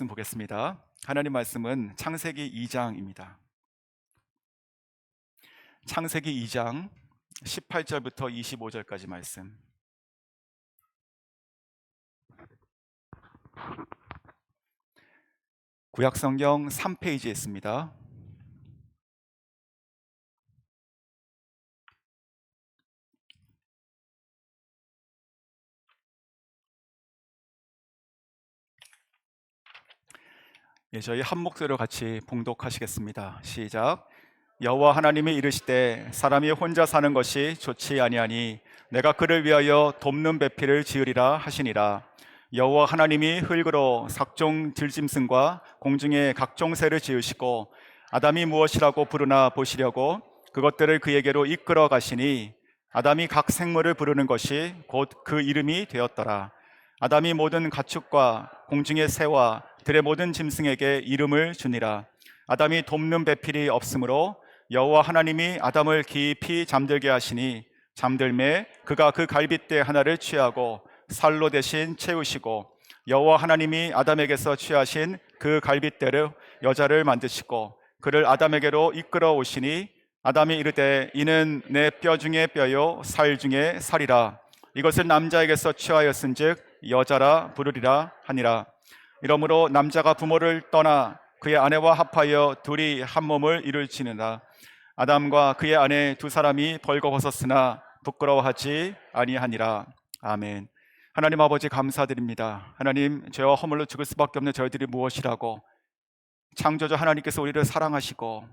보겠습니다. 하나님 말씀은 창세기 2장입니다. 창세기 2장 18절부터 25절까지 말씀. 구약성경 3페이지에 있습니다. 저희 한 목소리로 같이 봉독하시겠습니다. 시작. 여호와 하나님이 이르시되 사람이 혼자 사는 것이 좋지 아니하니 내가 그를 위하여 돕는 배필을 지으리라 하시니라. 여호와 하나님이 흙으로 삭종 들짐승과 공중의 각종 새를 지으시고 아담이 무엇이라고 부르나 보시려고 그것들을 그에게로 이끌어 가시니 아담이 각 생물을 부르는 것이 곧 그 이름이 되었더라. 아담이 모든 가축과 공중의 새와 들의 모든 짐승에게 이름을 주니라. 아담이 돕는 배필이 없으므로 여호와 하나님이 아담을 깊이 잠들게 하시니 잠들매 그가 그 갈빗대 하나를 취하고 살로 대신 채우시고 여호와 하나님이 아담에게서 취하신 그 갈빗대로 여자를 만드시고 그를 아담에게로 이끌어 오시니 아담이 이르되 이는 내 뼈 중에 뼈요 살 중에 살이라. 이것을 남자에게서 취하였은즉 여자라 부르리라 하니라. 이러므로 남자가 부모를 떠나 그의 아내와 합하여 둘이 한 몸을 이룰지니라. 아담과 그의 아내 두 사람이 벌거벗었으나 부끄러워하지 아니하니라. 아멘. 하나님 아버지 감사드립니다. 하나님, 죄와 허물로 죽을 수밖에 없는 저희들이 무엇이라고 창조주 하나님께서 우리를 사랑하시고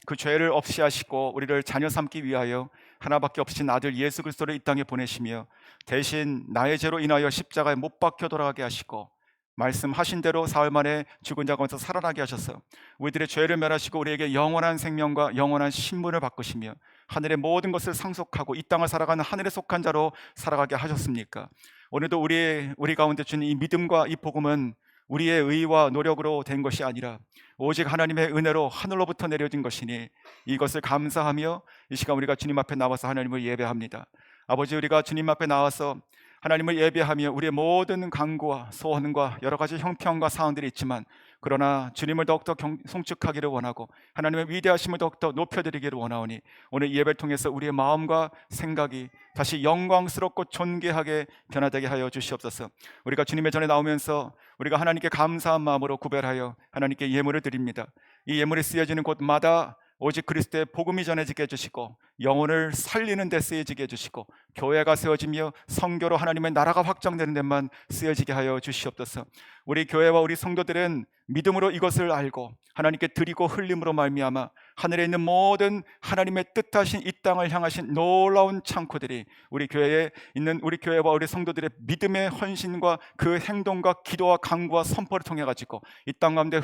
그 죄를 없이 하시고 우리를 자녀 삼기 위하여 하나밖에 없으신 아들 예수 그리스도를 이 땅에 보내시며 대신 나의 죄로 인하여 십자가에 못 박혀 돌아가게 하시고 말씀하신 대로 사흘 만에 죽은 자 가운데서 살아나게 하셔서 우리들의 죄를 멸하시고 우리에게 영원한 생명과 영원한 신분을 바꾸시며 하늘의 모든 것을 상속하고 이 땅을 살아가는 하늘에 속한 자로 살아가게 하셨습니까? 오늘도 우리 가운데 주는 이 믿음과 이 복음은 우리의 의와 노력으로 된 것이 아니라 오직 하나님의 은혜로 하늘로부터 내려진 것이니 이것을 감사하며 이 시간 우리가 주님 앞에 나와서 하나님을 예배합니다. 아버지, 우리가 주님 앞에 나와서 하나님을 예배하며 우리의 모든 간구와 소원과 여러 가지 형편과 사항들이 있지만 그러나 주님을 더욱더 송축하기를 원하고 하나님의 위대하심을 더욱더 높여드리기를 원하오니 오늘 이 예배를 통해서 우리의 마음과 생각이 다시 영광스럽고 존귀하게 변화되게 하여 주시옵소서. 우리가 주님의 전에 나오면서 우리가 하나님께 감사한 마음으로 구별하여 하나님께 예물을 드립니다. 이 예물이 쓰여지는 곳마다 오직 그리스도의 복음이 전해지게 해주시고 영혼을 살리는 데 쓰여지게 해주시고 교회가 세워지며 선교로 하나님의 나라가 확장되는 데만 쓰여지게 하여 주시옵소서. 우리 교회와 우리 성도들은 믿음으로 이것을 알고 하나님께 드리고 흘림으로 말미암아 하늘에 있는 모든 하나님의 뜻하신 이 땅을 향하신 놀라운 창고들이 우리 교회에 있는 우리 교회와 우리 성도들의 믿음의 헌신과 그 행동과 기도와 간구와 선포를 통해 가지고 이 땅 가운데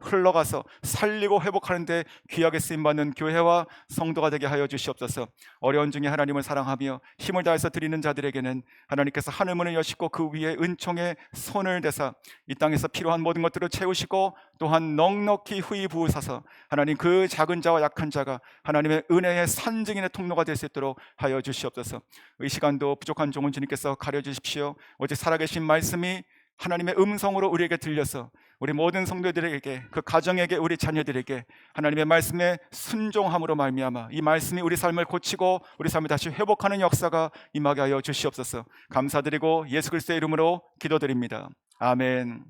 흘러가서 살리고 회복하는 데 귀하게 쓰임받는 교회와 성도가 되게 하여 주시옵소서. 어려운 중에 하나님을 사랑하며 힘을 다해서 드리는 자들에게는 하나님께서 하늘문을 여시고 그 위에 은총의 손을 대사 이 땅에서 필요한 모든 것들을 채우시고 또한 넉넉히 후히 부으셔서 하나님 그 작은 자와 약한 자가 하나님의 은혜의 산증인의 통로가 될 수 있도록 하여 주시옵소서. 이 시간도 부족한 종은 주님께서 가려주십시오. 오직 살아계신 말씀이 하나님의 음성으로 우리에게 들려서 우리 모든 성도들에게 그 가정에게 우리 자녀들에게 하나님의 말씀에 순종함으로 말미암아 이 말씀이 우리 삶을 고치고 우리 삶을 다시 회복하는 역사가 임하게 하여 주시옵소서. 감사드리고 예수 그리스도의 이름으로 기도드립니다. 아멘.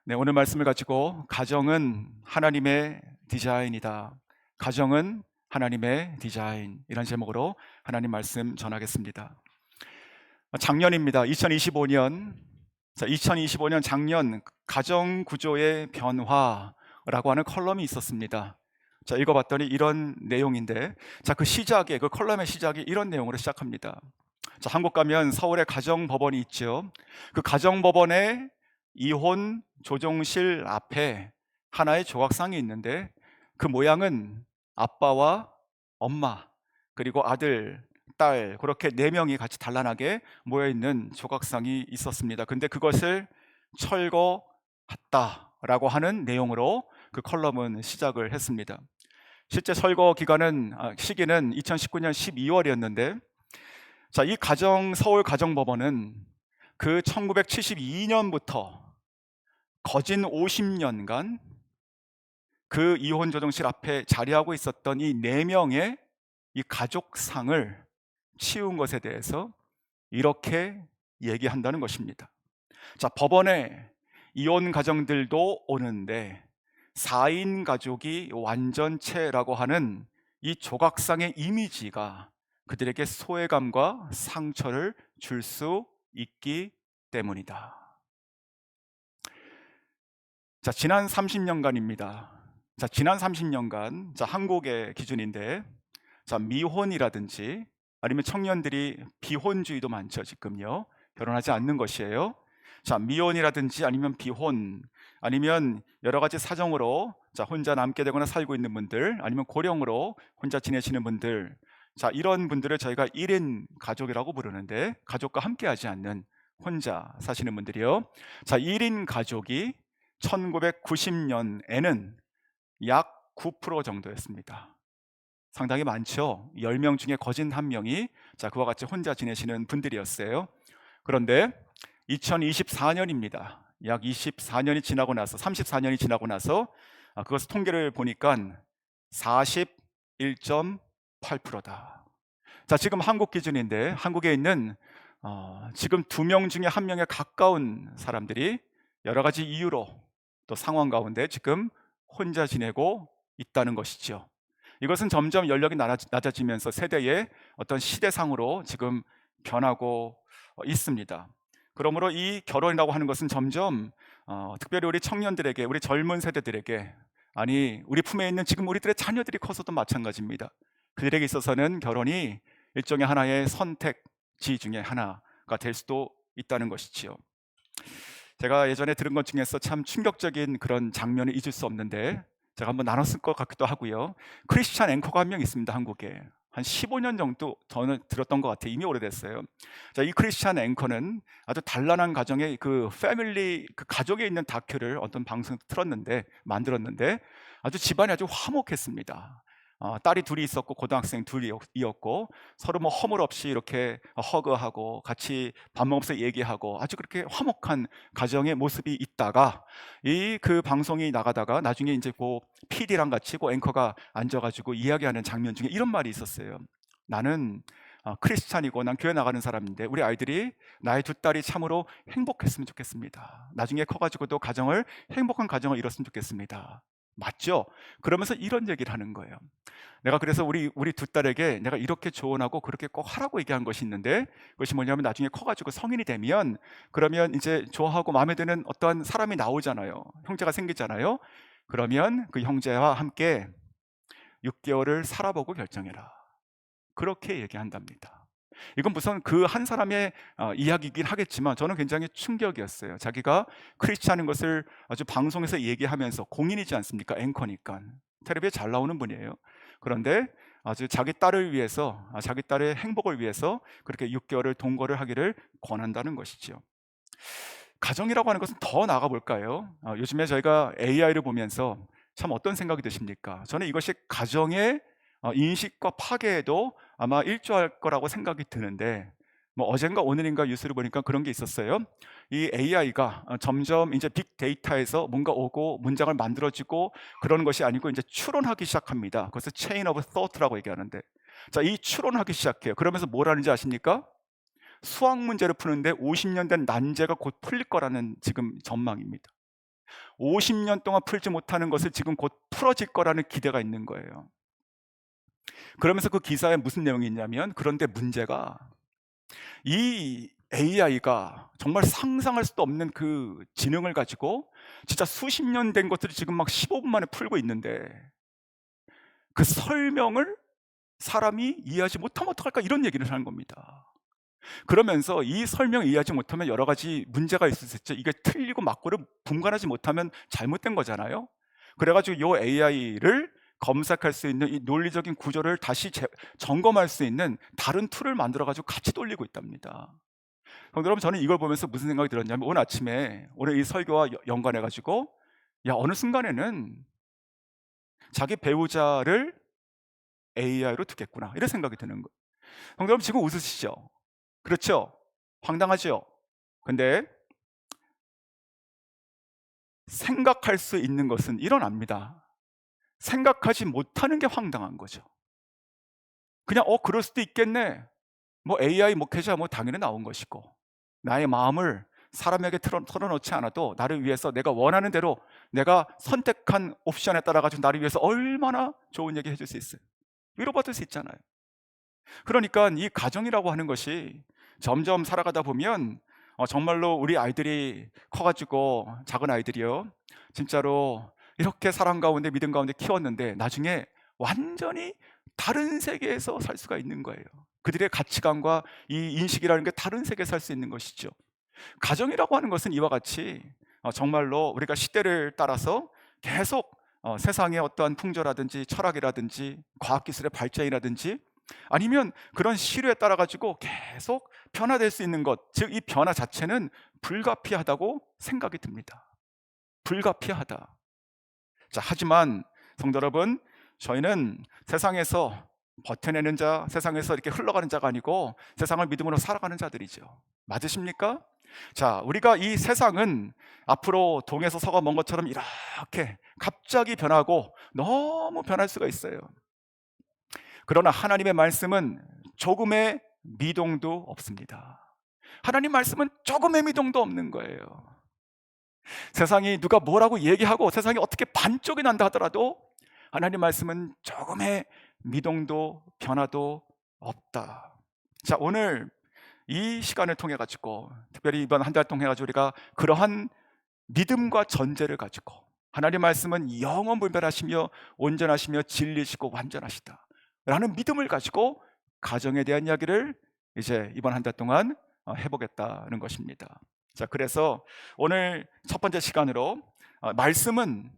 네, 오늘 말씀을 가지고 가정은 하나님의 디자인이다. 가정은 하나님의 디자인, 이런 제목으로 하나님 말씀 전하겠습니다. 작년입니다. 2025년 작년 가정 구조의 변화라고 하는 컬럼이 있었습니다. 읽어봤더니 이런 내용인데, 그 컬럼의 시작이 이런 내용으로 시작합니다. 한국 가면 서울에 가정법원이 있죠. 그 가정법원에 이혼 조정실 앞에 하나의 조각상이 있는데 그 모양은 아빠와 엄마 그리고 아들, 딸, 그렇게 4명이 같이 단란하게 모여있는 조각상이 있었습니다. 근데 그것을 철거했다라고 하는 내용으로 그 컬럼은 시작을 했습니다. 실제 철거 시기는 2019년 12월이었는데 이 서울 가정법원은 그 1972년부터 거진 50년간 그 이혼 조정실 앞에 자리하고 있었던 이 4명의 이 가족상을 치운 것에 대해서 이렇게 얘기한다는 것입니다. 자, 법원에 이혼 가정들도 오는데 4인 가족이 완전체라고 하는 이 조각상의 이미지가 그들에게 소외감과 상처를 줄 수 있기 때문이다. 자, 지난 30년간입니다. 자, 지난 30년간, 자, 한국의 기준인데, 자, 미혼이라든지 아니면 청년들이 비혼주의도 많죠, 지금요. 결혼하지 않는 것이에요. 자, 미혼이라든지 아니면 비혼, 아니면 여러 가지 사정으로 자, 혼자 남게 되거나 살고 있는 분들, 아니면 고령으로 혼자 지내시는 분들, 자, 이런 분들을 저희가 1인 가족이라고 부르는데, 가족과 함께 하지 않는 혼자 사시는 분들이요. 자, 1인 가족이 1990년에는 약 9% 정도였습니다. 상당히 많죠. 10명 중에 거진 1명이 자, 그와 같이 혼자 지내시는 분들이었어요. 그런데 2024년입니다. 약 24년이 지나고 나서 34년이 지나고 나서 그것을 통계를 보니까 41.8%다. 자, 지금 한국 기준인데 한국에 있는 지금 2명 중에 1명에 가까운 사람들이 여러 가지 이유로 또 상황 가운데 지금 혼자 지내고 있다는 것이죠. 이것은 점점 연령이 낮아지면서 세대의 어떤 시대상으로 지금 변하고 있습니다. 그러므로 이 결혼이라고 하는 것은 점점 특별히 우리 청년들에게, 우리 젊은 세대들에게, 아니 우리 품에 있는 지금 우리들의 자녀들이 커서도 마찬가지입니다. 그들에게 있어서는 결혼이 일종의 하나의 선택지 중에 하나가 될 수도 있다는 것이지요. 제가 예전에 들은 것 중에서 참 충격적인 그런 장면을 잊을 수 없는데 제가 한번 나눴을 것 같기도 하고요. 크리스찬 앵커가 한 명 있습니다. 한국에. 한 15년 정도 저는 들었던 것 같아요. 이미 오래됐어요. 자, 이 크리스찬 앵커는 아주 단란한 가정의 그 패밀리, 그 가족에 있는 다큐를 어떤 방송에서 만들었는데 아주 집안이 아주 화목했습니다. 딸이 둘이 있었고 고등학생 둘이었고 서로 뭐 허물 없이 이렇게 허그하고 같이 밥 먹으면서 얘기하고 아주 그렇게 화목한 가정의 모습이 있다가 이 그 방송이 나가다가 나중에 이제 그 PD랑 같이 그 앵커가 앉아가지고 이야기하는 장면 중에 이런 말이 있었어요. 나는 크리스찬이고 난 교회 나가는 사람인데 우리 아이들이 나의 2딸이 참으로 행복했으면 좋겠습니다. 나중에 커가지고도 행복한 가정을 이뤘으면 좋겠습니다. 맞죠? 그러면서 이런 얘기를 하는 거예요. 내가 그래서 우리 2딸에게 내가 이렇게 조언하고 그렇게 꼭 하라고 얘기한 것이 있는데 그것이 뭐냐면 나중에 커가지고 성인이 되면 그러면 이제 좋아하고 마음에 드는 어떠한 사람이 나오잖아요. 형제가 생기잖아요. 그러면 그 형제와 함께 6개월을 살아보고 결정해라. 그렇게 얘기한답니다. 이건 무슨 그 한 사람의 이야기이긴 하겠지만 저는 굉장히 충격이었어요. 자기가 크리스찬인 것을 아주 방송에서 얘기하면서 공인이지 않습니까? 앵커니까 텔레비에 잘 나오는 분이에요. 그런데 아주 자기 딸을 위해서, 자기 딸의 행복을 위해서 그렇게 6개월을 동거를 하기를 권한다는 것이죠. 가정이라고 하는 것은 더 나아가 볼까요? 요즘에 저희가 AI를 보면서 참 어떤 생각이 드십니까? 저는 이것이 가정의 인식과 파괴에도 아마 일조할 거라고 생각이 드는데 뭐 어젠가 오늘인가 뉴스를 보니까 그런 게 있었어요. 이 AI가 점점 이제 빅데이터에서 뭔가 오고 문장을 만들어지고 그런 것이 아니고 이제 추론하기 시작합니다. 그것을 체인 오브 thought라고 얘기하는데 자, 이 추론하기 시작해요. 그러면서 뭘 하는지 아십니까? 수학 문제를 푸는데 50년 된 난제가 곧 풀릴 거라는 지금 전망입니다. 50년 동안 풀지 못하는 것을 지금 곧 풀어질 거라는 기대가 있는 거예요. 그러면서 그 기사에 무슨 내용이 있냐면 그런데 문제가 이 AI가 정말 상상할 수도 없는 그 지능을 가지고 진짜 수십 년 된 것들을 지금 막 15분 만에 풀고 있는데 그 설명을 사람이 이해하지 못하면 어떡할까 이런 얘기를 하는 겁니다. 그러면서 이 설명을 이해하지 못하면 여러 가지 문제가 있을 수 있죠. 이게 틀리고 맞고를 분간하지 못하면 잘못된 거잖아요. 그래가지고 이 AI를 검색할 수 있는 이 논리적인 구조를 다시 점검할 수 있는 다른 툴을 만들어가지고 같이 돌리고 있답니다. 여러분 저는 이걸 보면서 무슨 생각이 들었냐면 오늘 아침에 오늘 이 설교와 연관해가지고 야 어느 순간에는 자기 배우자를 AI로 두겠구나 이런 생각이 드는 거예요. 여러분 지금 웃으시죠? 그렇죠? 황당하죠? 근데 생각할 수 있는 것은 일어납니다. 생각하지 못하는 게 황당한 거죠. 그냥 그럴 수도 있겠네. 뭐 AI 목회자 뭐 당연히 나온 것이고, 나의 마음을 사람에게 털어놓지 않아도 나를 위해서 내가 원하는 대로 내가 선택한 옵션에 따라 가지고 나를 위해서 얼마나 좋은 얘기 해줄 수 있어요. 위로받을 수 있잖아요. 그러니까 이 가정이라고 하는 것이 점점 살아가다 보면 정말로 우리 아이들이 커가지고, 작은 아이들이요, 진짜로 이렇게 사랑 가운데 믿음 가운데 키웠는데 나중에 완전히 다른 세계에서 살 수가 있는 거예요. 그들의 가치관과 이 인식이라는 게 다른 세계에 살 수 있는 것이죠. 가정이라고 하는 것은 이와 같이 정말로 우리가 시대를 따라서 계속 세상의 어떠한 풍조라든지 철학이라든지 과학기술의 발전이라든지 아니면 그런 시류에 따라 가지고 계속 변화될 수 있는 것, 즉 이 변화 자체는 불가피하다고 생각이 듭니다. 불가피하다. 자, 하지만 성도 여러분, 저희는 세상에서 버텨내는 자, 세상에서 이렇게 흘러가는 자가 아니고 세상을 믿음으로 살아가는 자들이죠. 맞으십니까? 자, 우리가 이 세상은 앞으로 동에서 서가 먼 것처럼 이렇게 갑자기 변하고 너무 변할 수가 있어요. 그러나 하나님의 말씀은 조금의 미동도 없습니다. 하나님 말씀은 조금의 미동도 없는 거예요. 세상이 누가 뭐라고 얘기하고 세상이 어떻게 반쪽이 난다 하더라도 하나님 말씀은 조금의 미동도 변화도 없다. 자, 오늘 이 시간을 통해 가지고, 특별히 이번 한 달 통해 가지고 우리가 그러한 믿음과 전제를 가지고, 하나님 말씀은 영원불변하시며 온전하시며 진리시고 완전하시다 라는 믿음을 가지고 가정에 대한 이야기를 이제 이번 한 달 동안 해보겠다는 것입니다. 자, 그래서 오늘 첫 번째 시간으로 말씀은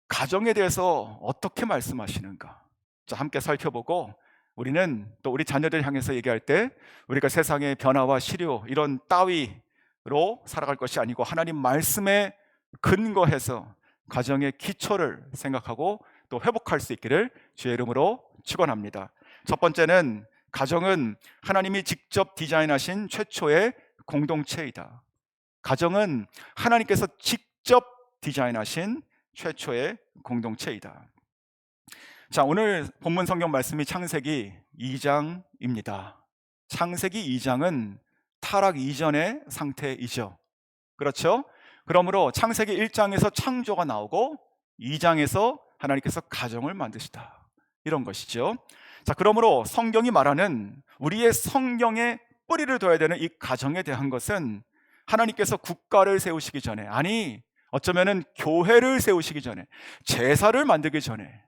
가정에 대해서 어떻게 말씀하시는가, 자, 함께 살펴보고, 우리는 또 우리 자녀들 향해서 얘기할 때 우리가 세상의 변화와 시류 이런 따위로 살아갈 것이 아니고 하나님 말씀에 근거해서 가정의 기초를 생각하고 또 회복할 수 있기를 주의 이름으로 축원합니다. 첫 번째는, 가정은 하나님이 직접 디자인하신 최초의 공동체이다. 가정은 하나님께서 직접 디자인하신 최초의 공동체이다. 자, 오늘 본문 성경 말씀이 창세기 2장입니다. 창세기 2장은 타락 이전의 상태이죠. 그렇죠? 그러므로 창세기 1장에서 창조가 나오고 2장에서 하나님께서 가정을 만드시다, 이런 것이죠. 자, 그러므로 성경이 말하는 우리의 성경에 뿌리를 둬야 되는 이 가정에 대한 것은 하나님께서 국가를 세우시기 전에, 아니 어쩌면은 교회를 세우시기 전에, 제사를 만들기 전에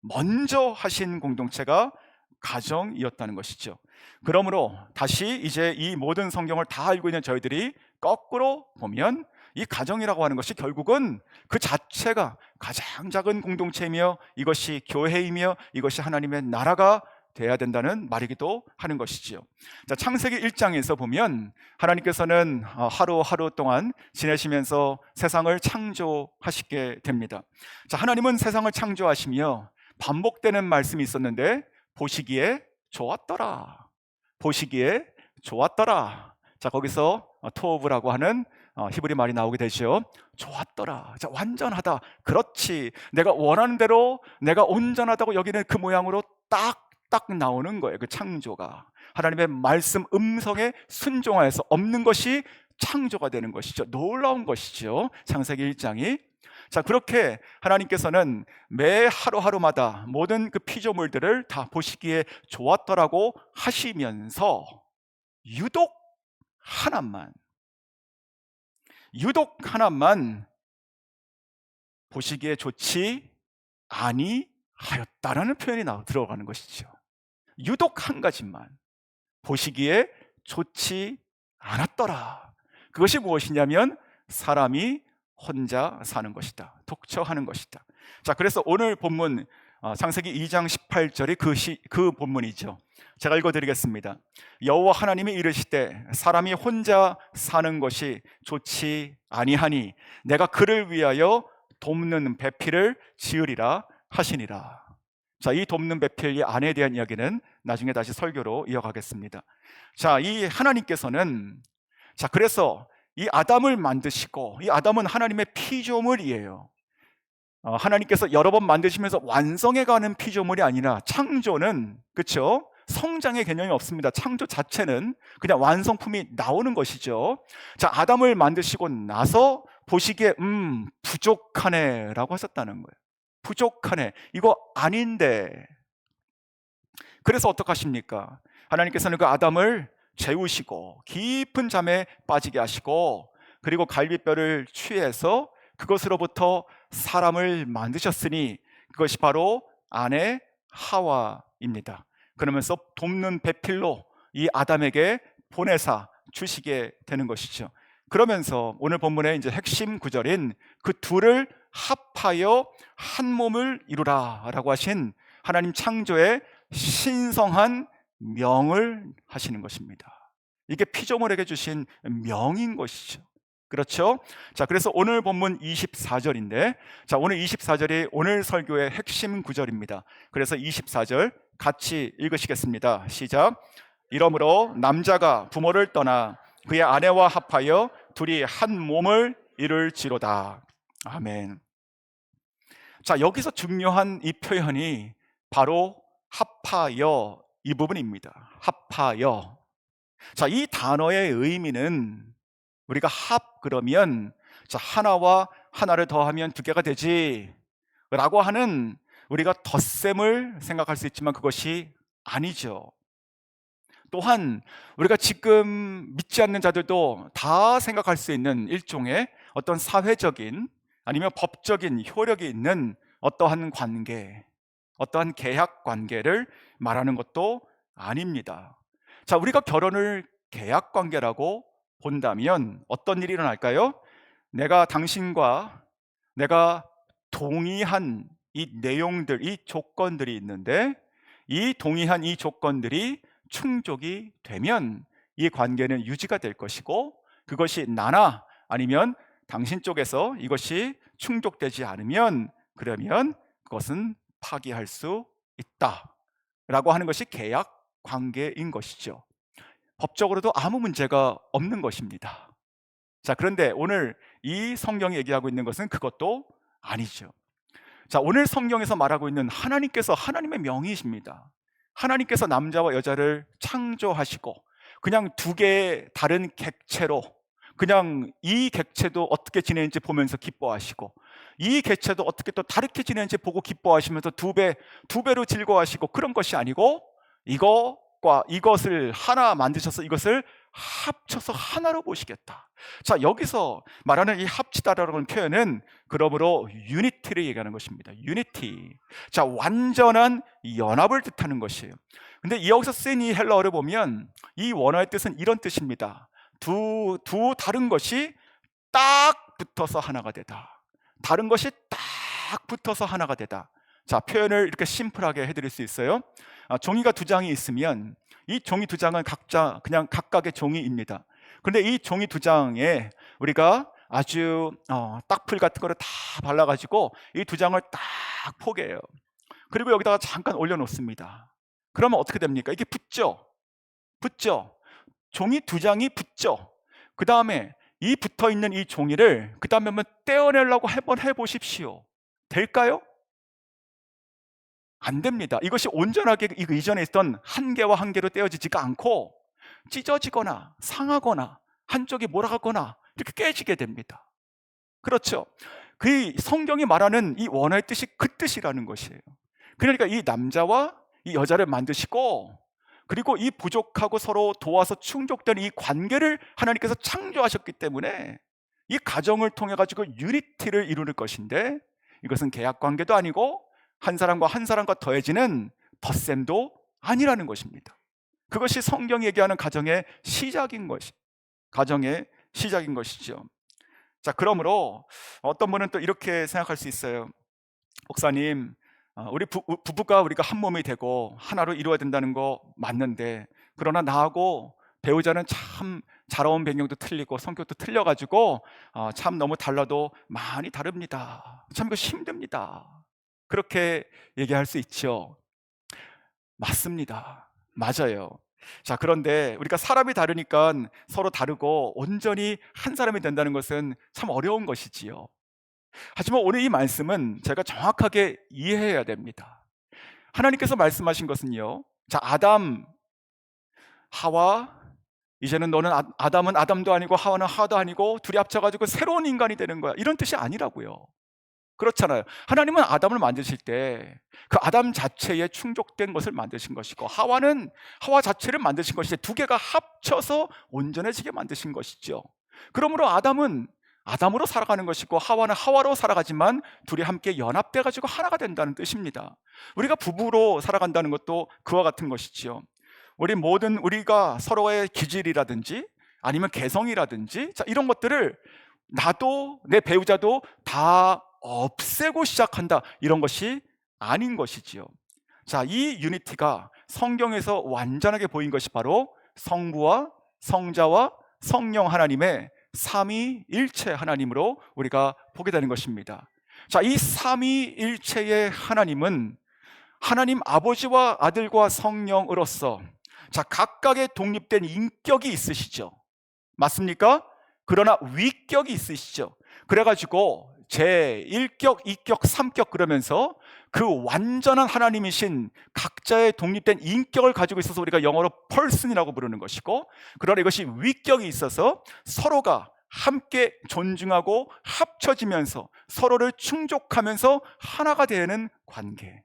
먼저 하신 공동체가 가정이었다는 것이죠. 그러므로 다시 이제 이 모든 성경을 다 알고 있는 저희들이 거꾸로 보면 이 가정이라고 하는 것이 결국은 그 자체가 가장 작은 공동체이며 이것이 교회이며 이것이 하나님의 나라가 돼야 된다는 말이기도 하는 것이지요. 자, 창세기 1장에서 보면 하나님께서는 하루하루 동안 지내시면서 세상을 창조하시게 됩니다. 자, 하나님은 세상을 창조하시며 반복되는 말씀이 있었는데 보시기에 좋았더라, 보시기에 좋았더라. 자, 거기서 토브라고 하는 히브리 말이 나오게 되죠. 좋았더라. 자, 완전하다. 그렇지. 내가 원하는 대로 내가 온전하다고 여기는 그 모양으로 딱 나오는 거예요. 그 창조가 하나님의 말씀 음성에 순종하여서 없는 것이 창조가 되는 것이죠. 놀라운 것이죠, 창세기 1장이. 자, 그렇게 하나님께서는 매 하루하루마다 모든 그 피조물들을 다 보시기에 좋았더라고 하시면서 유독 하나만 보시기에 좋지 아니하였다라는 표현이 들어가는 것이죠. 유독 한 가지만 보시기에 좋지 않았더라. 그것이 무엇이냐면 사람이 혼자 사는 것이다, 독처하는 것이다. 자, 그래서 오늘 본문 창세기 2장 18절이 그 본문이죠. 제가 읽어드리겠습니다. 여호와 하나님이 이르시되 사람이 혼자 사는 것이 좋지 아니하니 내가 그를 위하여 돕는 배필을 지으리라 하시니라. 자, 이 돕는 배필, 이 안에 대한 이야기는 나중에 다시 설교로 이어가겠습니다. 자, 이 하나님께서는, 자, 그래서 이 아담을 만드시고, 이 아담은 하나님의 피조물이에요. 하나님께서 여러 번 만드시면서 완성해가는 피조물이 아니라, 창조는, 그렇죠? 성장의 개념이 없습니다. 창조 자체는 그냥 완성품이 나오는 것이죠. 자, 아담을 만드시고 나서 보시기에 부족하네 라고 하셨다는 거예요. 부족하네, 이거 아닌데. 그래서 어떡하십니까? 하나님께서는 그 아담을 재우시고 깊은 잠에 빠지게 하시고, 그리고 갈비뼈를 취해서 그것으로부터 사람을 만드셨으니 그것이 바로 아내 하와입니다. 그러면서 돕는 배필로 이 아담에게 보내사 주시게 되는 것이죠. 그러면서 오늘 본문의 이제 핵심 구절인 그 둘을 합하여 한 몸을 이루라라고 하신 하나님 창조의 신성한 명을 하시는 것입니다. 이게 피조물에게 주신 명인 것이죠. 그렇죠? 자, 그래서 오늘 본문 24절인데, 자, 오늘 24절이 오늘 설교의 핵심 구절입니다. 그래서 24절 같이 읽으시겠습니다. 시작. 이러므로 남자가 부모를 떠나 그의 아내와 합하여 둘이 한 몸을 이룰지로다. 아멘. 자, 여기서 중요한 이 표현이 바로 합하여, 이 부분입니다. 합하여. 자, 이 단어의 의미는 우리가 합 그러면, 자, 하나와 하나를 더하면 두 개가 되지 라고 하는 우리가 덧셈을 생각할 수 있지만 그것이 아니죠. 또한 우리가 지금 믿지 않는 자들도 다 생각할 수 있는 일종의 어떤 사회적인 아니면 법적인 효력이 있는 어떠한 관계, 어떠한 계약 관계를 말하는 것도 아닙니다. 자, 우리가 결혼을 계약 관계라고 본다면 어떤 일이 일어날까요? 내가 당신과 내가 동의한 이 내용들, 이 조건들이 있는데, 이 동의한 이 조건들이 충족이 되면 이 관계는 유지가 될 것이고, 그것이 나나 아니면 당신 쪽에서 이것이 충족되지 않으면, 그러면 그것은 파기할 수 있다 라고 하는 것이 계약 관계인 것이죠. 법적으로도 아무 문제가 없는 것입니다. 자, 그런데 오늘 이 성경이 얘기하고 있는 것은 그것도 아니죠. 자, 오늘 성경에서 말하고 있는 하나님께서 하나님의 명이십니다. 하나님께서 남자와 여자를 창조하시고 그냥 두 개의 다른 객체로, 그냥 이 객체도 어떻게 지내는지 보면서 기뻐하시고 이 객체도 어떻게 또 다르게 지내는지 보고 기뻐하시면서 두 배로 즐거워하시고, 그런 것이 아니고 이것과 이것을 하나 만드셔서 이것을 합쳐서 하나로 보시겠다. 자, 여기서 말하는 이 합치다라는 표현은 그러므로 유니티를 얘기하는 것입니다. 유니티. 자, 완전한 연합을 뜻하는 것이에요. 근데 여기서 쓰인 이 헬라어를 보면 이 원어의 뜻은 이런 뜻입니다. 두 다른 것이 딱 붙어서 하나가 되다. 다른 것이 딱 붙어서 하나가 되다. 자, 표현을 이렇게 심플하게 해드릴 수 있어요. 종이가 두 장이 있으면 이 종이 두 장은 각자 그냥 각각의 종이입니다. 그런데 이 종이 두 장에 우리가 아주 딱풀 같은 거를 다 발라가지고 이 두 장을 딱 포개요. 그리고 여기다가 잠깐 올려놓습니다. 그러면 어떻게 됩니까? 이게 붙죠? 붙죠? 종이 두 장이 붙죠? 그 다음에 이 붙어있는 이 종이를 그 다음에 한번 떼어내려고 한번 해보십시오. 될까요? 안 됩니다. 이것이 온전하게 이 이전에 있던 한 개와 한 개로 떼어지지가 않고 찢어지거나 상하거나 한쪽이 몰아가거나 이렇게 깨지게 됩니다. 그렇죠? 그 성경이 말하는 이 원어의 뜻이 그 뜻이라는 것이에요. 그러니까 이 남자와 이 여자를 만드시고, 그리고 이 부족하고 서로 도와서 충족된 이 관계를 하나님께서 창조하셨기 때문에 이 가정을 통해 가지고 유니티를 이루는 것인데, 이것은 계약 관계도 아니고 한 사람과 한 사람과 더해지는 덧셈도 아니라는 것입니다. 그것이 성경이 얘기하는 가정의 시작인 것이죠. 자, 그러므로 어떤 분은 또 이렇게 생각할 수 있어요. 목사님, 우리 부부가 우리가 한 몸이 되고 하나로 이루어야 된다는 거 맞는데, 그러나 나하고 배우자는 참 자라온 배경도 틀리고 성격도 틀려가지고 참 너무 달라도 많이 다릅니다. 참 이거 힘듭니다. 그렇게 얘기할 수 있죠. 맞습니다. 맞아요. 자, 그런데 우리가 사람이 다르니까 서로 다르고 온전히 한 사람이 된다는 것은 참 어려운 것이지요. 하지만 오늘 이 말씀은 제가 정확하게 이해해야 됩니다. 하나님께서 말씀하신 것은요, 자, 아담, 하와, 이제는 너는 아담은 아담도 아니고 하와는 하와도 아니고 둘이 합쳐가지고 새로운 인간이 되는 거야, 이런 뜻이 아니라고요. 그렇잖아요. 하나님은 아담을 만드실 때 그 아담 자체에 충족된 것을 만드신 것이고, 하와는 하와 자체를 만드신 것이지, 두 개가 합쳐서 온전해지게 만드신 것이죠. 그러므로 아담은 아담으로 살아가는 것이고 하와는 하와로 살아가지만 둘이 함께 연합돼 가지고 하나가 된다는 뜻입니다. 우리가 부부로 살아간다는 것도 그와 같은 것이지요. 우리가 서로의 기질이라든지 아니면 개성이라든지, 자, 이런 것들을 나도 내 배우자도 다 없애고 시작한다, 이런 것이 아닌 것이지요. 자, 이 유니티가 성경에서 완전하게 보인 것이 바로 성부와 성자와 성령 하나님의 삼위일체 하나님으로 우리가 보게 되는 것입니다. 자, 이 삼위일체의 하나님은 하나님 아버지와 아들과 성령으로서, 자, 각각의 독립된 인격이 있으시죠. 맞습니까? 그러나 위격이 있으시죠. 그래가지고 제1격, 2격, 3격 그러면서 그 완전한 하나님이신 각자의 독립된 인격을 가지고 있어서 우리가 영어로 person이라고 부르는 것이고, 그러나 이것이 위격이 있어서 서로가 함께 존중하고 합쳐지면서 서로를 충족하면서 하나가 되는 관계,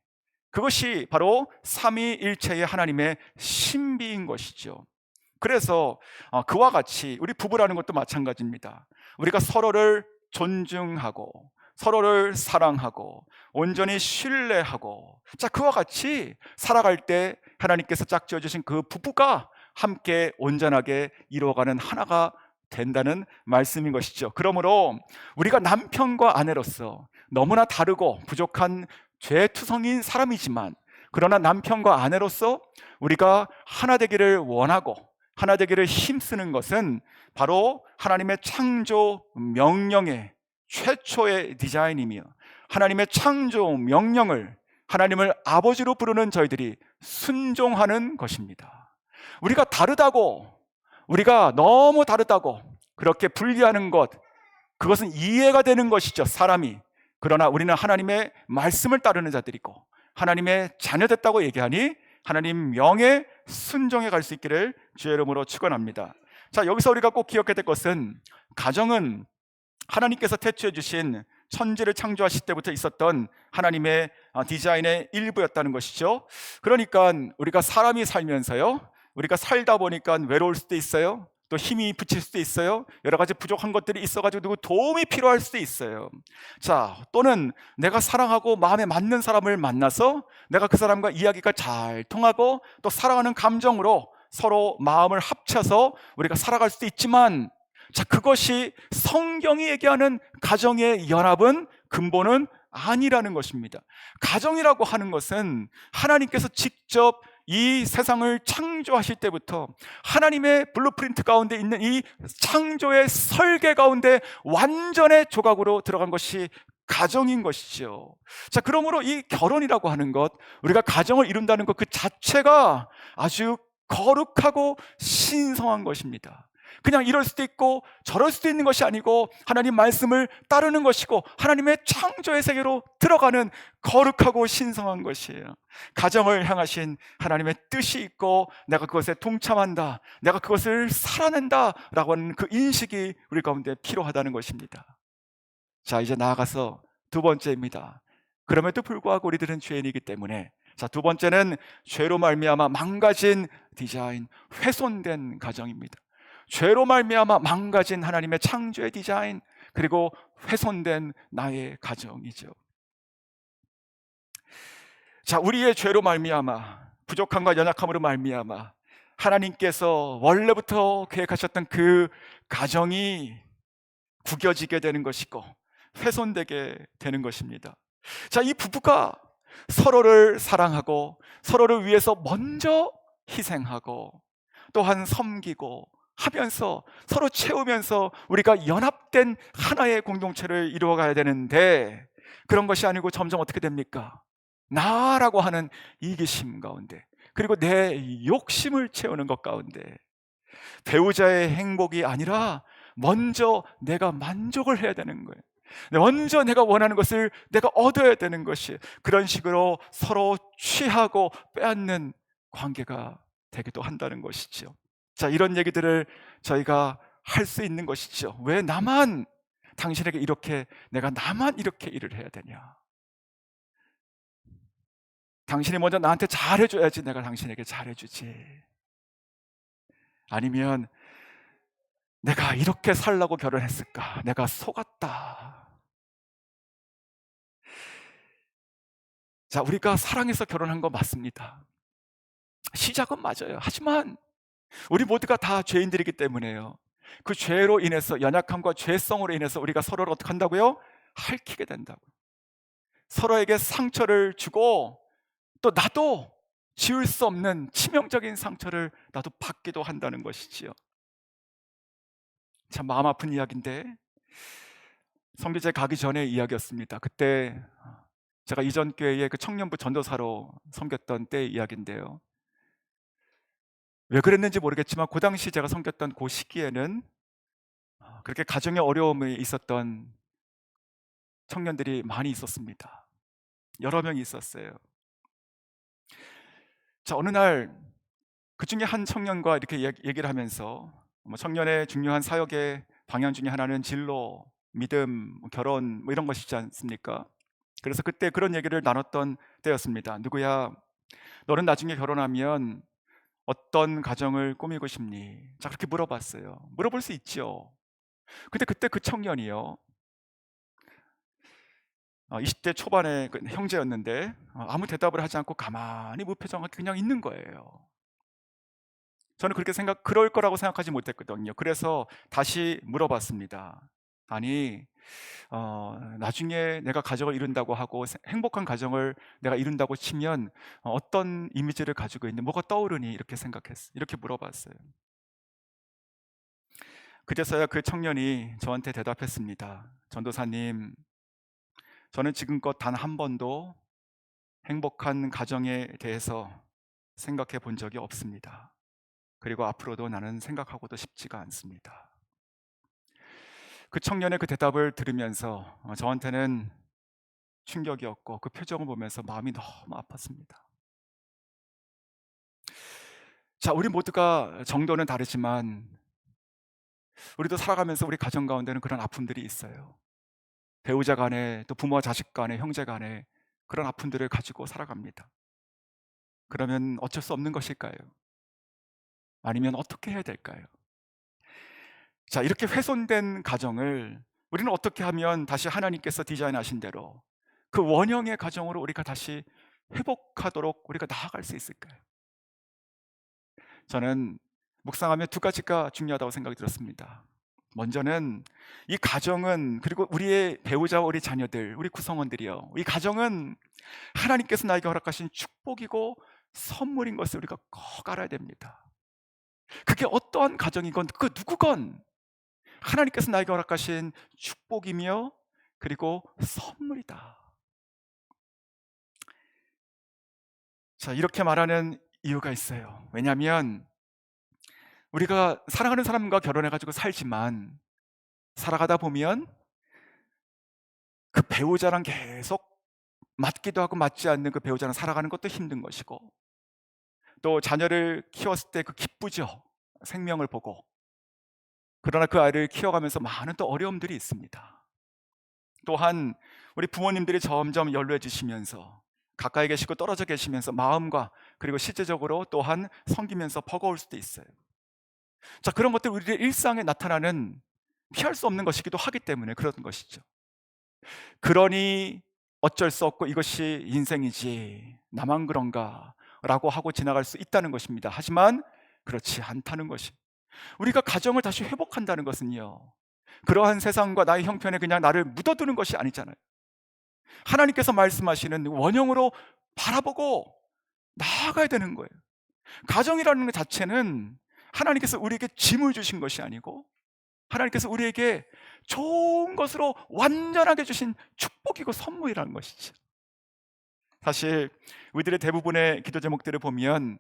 그것이 바로 삼위일체의 하나님의 신비인 것이죠. 그래서 그와 같이 우리 부부라는 것도 마찬가지입니다. 우리가 서로를 존중하고 서로를 사랑하고 온전히 신뢰하고, 자, 그와 같이 살아갈 때 하나님께서 짝지어 주신 그 부부가 함께 온전하게 이루어가는 하나가 된다는 말씀인 것이죠. 그러므로 우리가 남편과 아내로서 너무나 다르고 부족한 죄투성인 사람이지만, 그러나 남편과 아내로서 우리가 하나 되기를 원하고 하나 되기를 힘쓰는 것은 바로 하나님의 창조 명령의 최초의 디자인이며, 하나님의 창조 명령을 하나님을 아버지로 부르는 저희들이 순종하는 것입니다. 우리가 다르다고, 우리가 너무 다르다고 그렇게 분리하는 것, 그것은 이해가 되는 것이죠, 사람이. 그러나 우리는 하나님의 말씀을 따르는 자들이고 하나님의 자녀됐다고 얘기하니 하나님 명에 순종해 갈 수 있기를 주의 이름으로 축원합니다. 자, 여기서 우리가 꼭 기억해야 될 것은, 가정은 하나님께서 태초해 주신 천지를 창조하실 때부터 있었던 하나님의 디자인의 일부였다는 것이죠. 그러니까 우리가 사람이 살면서요, 우리가 살다 보니까 외로울 수도 있어요. 또 힘이 붙일 수도 있어요. 여러 가지 부족한 것들이 있어가지고 누구 도움이 필요할 수도 있어요. 자, 또는 내가 사랑하고 마음에 맞는 사람을 만나서 내가 그 사람과 이야기가 잘 통하고 또 사랑하는 감정으로 서로 마음을 합쳐서 우리가 살아갈 수도 있지만, 자, 그것이 성경이 얘기하는 가정의 연합은 근본은 아니라는 것입니다. 가정이라고 하는 것은 하나님께서 직접 이 세상을 창조하실 때부터 하나님의 블루프린트 가운데 있는 이 창조의 설계 가운데 완전의 조각으로 들어간 것이 가정인 것이죠. 자, 그러므로 이 결혼이라고 하는 것, 우리가 가정을 이룬다는 것 그 자체가 아주 거룩하고 신성한 것입니다. 그냥 이럴 수도 있고 저럴 수도 있는 것이 아니고 하나님 말씀을 따르는 것이고 하나님의 창조의 세계로 들어가는 거룩하고 신성한 것이에요. 가정을 향하신 하나님의 뜻이 있고 내가 그것에 동참한다, 내가 그것을 살아낸다 라고 하는 그 인식이 우리 가운데 필요하다는 것입니다. 자, 이제 나아가서 두 번째입니다. 그럼에도 불구하고 우리들은 죄인이기 때문에, 자, 두 번째는 죄로 말미암아 망가진 디자인, 훼손된 가정입니다. 죄로 말미암아 망가진 하나님의 창조의 디자인, 그리고 훼손된 나의 가정이죠. 자, 우리의 죄로 말미암아, 부족함과 연약함으로 말미암아 하나님께서 원래부터 계획하셨던 그 가정이 구겨지게 되는 것이고 훼손되게 되는 것입니다. 자, 이 부부가 서로를 사랑하고 서로를 위해서 먼저 희생하고 또한 섬기고 하면서 서로 채우면서 우리가 연합된 하나의 공동체를 이루어가야 되는데, 그런 것이 아니고 점점 어떻게 됩니까? 나라고 하는 이기심 가운데, 그리고 내 욕심을 채우는 것 가운데 배우자의 행복이 아니라 먼저 내가 만족을 해야 되는 거예요. 먼저 내가 원하는 것을 내가 얻어야 되는 것이, 그런 식으로 서로 취하고 빼앗는 관계가 되기도 한다는 것이죠. 자, 이런 얘기들을 저희가 할 수 있는 것이죠. 왜 나만 당신에게 이렇게, 내가 나만 이렇게 일을 해야 되냐? 당신이 먼저 나한테 잘해줘야지 내가 당신에게 잘해주지. 아니면 내가 이렇게 살라고 결혼했을까? 내가 속았다. 자, 우리가 사랑해서 결혼한 거 맞습니다. 시작은 맞아요. 하지만 우리 모두가 다 죄인들이기 때문에요. 그 죄로 인해서, 연약함과 죄성으로 인해서 우리가 서로를 어떻게 한다고요? 핥히게 된다고. 서로에게 상처를 주고, 또 나도 지울 수 없는 치명적인 상처를 나도 받기도 한다는 것이지요. 참 마음 아픈 이야기인데, 선교제 가기 전의 이야기였습니다. 그때 제가 이전 교회의 그 청년부 전도사로 섬겼던 때의 이야기인데요. 왜 그랬는지 모르겠지만 그 당시 제가 섬겼던 그 시기에는 그렇게 가정에 어려움이 있었던 청년들이 많이 있었습니다. 여러 명이 있었어요. 자, 어느 날 그 중에 한 청년과 이렇게 얘기를 하면서, 청년의 중요한 사역의 방향 중에 하나는 진로, 믿음, 결혼 이런 것이지 않습니까? 그래서 그때 그런 얘기를 나눴던 때였습니다. 누구야, 너는 나중에 결혼하면 어떤 가정을 꾸미고 싶니? 자, 그렇게 물어봤어요. 물어볼 수 있죠. 근데 그때 그 청년이요, 20대 초반의 그 형제였는데 아무 대답을 하지 않고 가만히 무표정하게 그냥 있는 거예요. 저는 그럴 거라고 생각하지 못했거든요. 그래서 다시 물어봤습니다. 아니, 나중에 내가 가정을 이룬다고 하고 행복한 가정을 내가 이룬다고 치면 어떤 이미지를 가지고 있는데 뭐가 떠오르니? 이렇게 생각했어요. 이렇게 물어봤어요. 그제서야 그 청년이 저한테 대답했습니다. 전도사님, 저는 지금껏 단 한 번도 행복한 가정에 대해서 생각해 본 적이 없습니다. 그리고 앞으로도 나는 생각하고도 싶지가 않습니다. 그 청년의 그 대답을 들으면서 저한테는 충격이었고, 그 표정을 보면서 마음이 너무 아팠습니다. 자, 우리 모두가 정도는 다르지만 우리도 살아가면서 우리 가정 가운데는 그런 아픔들이 있어요. 배우자 간에, 또 부모와 자식 간에, 형제 간에 그런 아픔들을 가지고 살아갑니다. 그러면 어쩔 수 없는 것일까요? 아니면 어떻게 해야 될까요? 자, 이렇게 훼손된 가정을 우리는 어떻게 하면 다시 하나님께서 디자인하신 대로 그 원형의 가정으로 우리가 다시 회복하도록 우리가 나아갈 수 있을까요? 저는 묵상하며 두 가지가 중요하다고 생각이 들었습니다. 먼저는 이 가정은, 그리고 우리의 배우자와 우리 자녀들, 우리 구성원들이요, 이 가정은 하나님께서 나에게 허락하신 축복이고 선물인 것을 우리가 꼭 알아야 됩니다. 그게 어떠한 가정이건 그 누구건 하나님께서 나에게 허락하신 축복이며 그리고 선물이다. 자, 이렇게 말하는 이유가 있어요. 왜냐하면 우리가 사랑하는 사람과 결혼해가지고 살지만 살아가다 보면 그 배우자랑 계속 맞기도 하고 맞지 않는 그 배우자랑 살아가는 것도 힘든 것이고, 또 자녀를 키웠을 때 그 기쁘죠. 생명을 보고. 그러나 그 아이를 키워가면서 많은 또 어려움들이 있습니다. 또한 우리 부모님들이 점점 연로해지시면서 가까이 계시고 떨어져 계시면서 마음과 그리고 실제적으로 또한 섬기면서 버거울 수도 있어요. 자, 그런 것들 우리의 일상에 나타나는, 피할 수 없는 것이기도 하기 때문에 그런 것이죠. 그러니 어쩔 수 없고 이것이 인생이지, 나만 그런가 라고 하고 지나갈 수 있다는 것입니다. 하지만 그렇지 않다는 것이, 우리가 가정을 다시 회복한다는 것은요, 그러한 세상과 나의 형편에 그냥 나를 묻어두는 것이 아니잖아요. 하나님께서 말씀하시는 원형으로 바라보고 나아가야 되는 거예요. 가정이라는 것 자체는 하나님께서 우리에게 짐을 주신 것이 아니고 하나님께서 우리에게 좋은 것으로 완전하게 주신 축복이고 선물이라는 것이죠. 사실 우리들의 대부분의 기도 제목들을 보면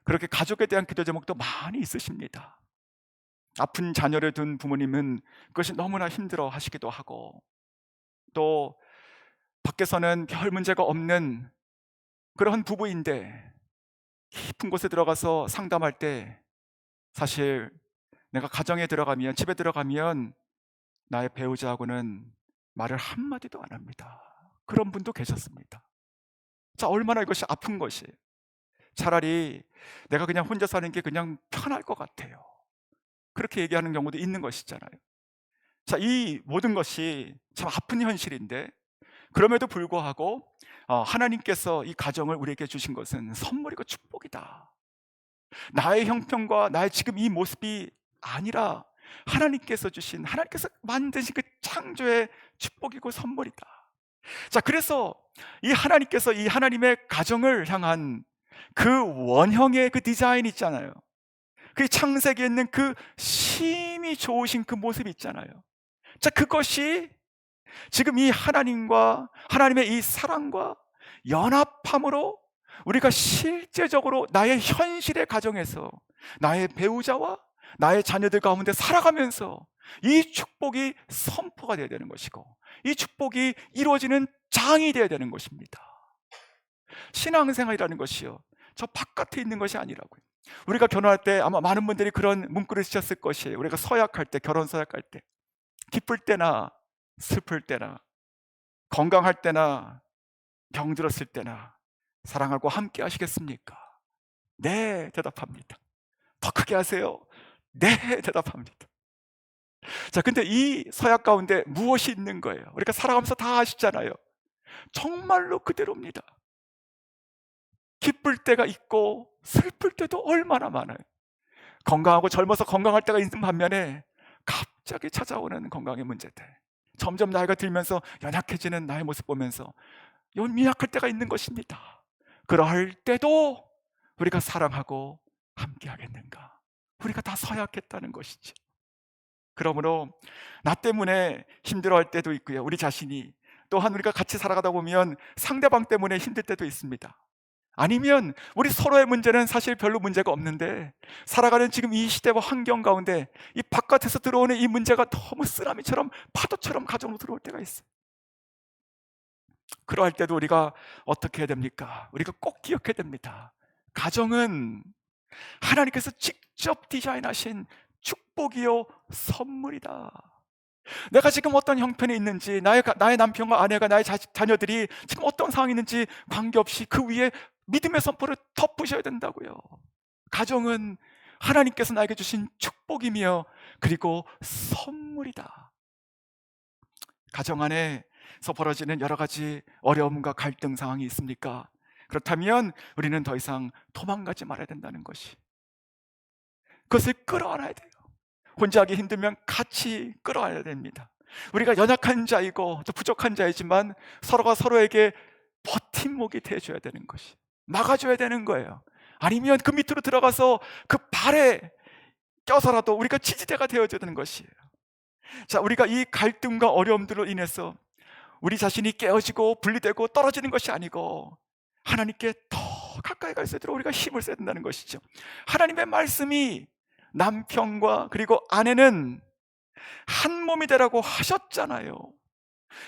그렇게 가족에 대한 기도 제목도 많이 있으십니다. 아픈 자녀를 둔 부모님은 그것이 너무나 힘들어 하시기도 하고, 또 밖에서는 별 문제가 없는 그런 부부인데 깊은 곳에 들어가서 상담할 때 사실 내가 가정에 들어가면, 집에 들어가면 나의 배우자하고는 말을 한마디도 안 합니다. 그런 분도 계셨습니다. 자, 얼마나 이것이 아픈 것이에요. 차라리 내가 그냥 혼자 사는 게 그냥 편할 것 같아요. 그렇게 얘기하는 경우도 있는 것이잖아요. 자, 이 모든 것이 참 아픈 현실인데, 그럼에도 불구하고 하나님께서 이 가정을 우리에게 주신 것은 선물이고 축복이다. 나의 형편과 나의 지금 이 모습이 아니라 하나님께서 주신, 하나님께서 만드신 그 창조의 축복이고 선물이다. 자, 그래서 이 하나님께서 이 하나님의 가정을 향한 그 원형의 그 디자인 있잖아요. 그 창세기에 있는 그 심히 좋으신 그 모습 있잖아요. 자, 그것이 지금 이 하나님과 하나님의 이 사랑과 연합함으로 우리가 실제적으로 나의 현실의 가정에서 나의 배우자와 나의 자녀들 가운데 살아가면서 이 축복이 선포가 되어야 되는 것이고, 이 축복이 이루어지는 장이 되어야 되는 것입니다. 신앙생활이라는 것이요, 저 바깥에 있는 것이 아니라고요. 우리가 결혼할 때 아마 많은 분들이 그런 문구를 쓰셨을 것이에요. 우리가 서약할 때, 결혼 서약할 때, 기쁠 때나 슬플 때나, 건강할 때나 병들었을 때나 사랑하고 함께 하시겠습니까? 네, 대답합니다. 더 크게 하세요. 네, 대답합니다. 자, 근데 이 서약 가운데 무엇이 있는 거예요? 우리가 살아가면서 다 아시잖아요. 정말로 그대로입니다. 기쁠 때가 있고 슬플 때도 얼마나 많아요. 건강하고 젊어서 건강할 때가 있는 반면에 갑자기 찾아오는 건강의 문제들, 점점 나이가 들면서 연약해지는 나의 모습 보면서 미약할 때가 있는 것입니다. 그러할 때도 우리가 사랑하고 함께 하겠는가? 우리가 다 서약했다는 것이죠. 그러므로 나 때문에 힘들어할 때도 있고요, 우리 자신이, 또한 우리가 같이 살아가다 보면 상대방 때문에 힘들 때도 있습니다. 아니면 우리 서로의 문제는 사실 별로 문제가 없는데 살아가는 지금 이 시대와 환경 가운데 이 바깥에서 들어오는 이 문제가 너무 쓰나미처럼 파도처럼 가정으로 들어올 때가 있어요. 그러할 때도 우리가 어떻게 해야 됩니까? 우리가 꼭 기억해야 됩니다. 가정은 하나님께서 직접 디자인하신 축복이요 선물이다. 내가 지금 어떤 형편에 있는지, 나의 남편과 아내가, 나의 자녀들이 지금 어떤 상황이 있는지 관계없이 그 위에 믿음의 선포를 덮으셔야 된다고요. 가정은 하나님께서 나에게 주신 축복이며 그리고 선물이다. 가정 안에서 벌어지는 여러 가지 어려움과 갈등 상황이 있습니까? 그렇다면 우리는 더 이상 도망가지 말아야 된다는 것이, 그것을 끌어안아야 돼요. 혼자 하기 힘들면 같이 끌어안아야 됩니다. 우리가 연약한 자이고 또 부족한 자이지만 서로가 서로에게 버팀목이 돼줘야 되는 것이, 막아줘야 되는 거예요. 아니면 그 밑으로 들어가서 그 발에 껴서라도 우리가 지지대가 되어줘야 되는 것이에요. 자, 우리가 이 갈등과 어려움들로 인해서 우리 자신이 깨어지고 분리되고 떨어지는 것이 아니고 하나님께 더 가까이 갈 수 있도록 우리가 힘을 써야 된다는 것이죠. 하나님의 말씀이 남편과 그리고 아내는 한 몸이 되라고 하셨잖아요.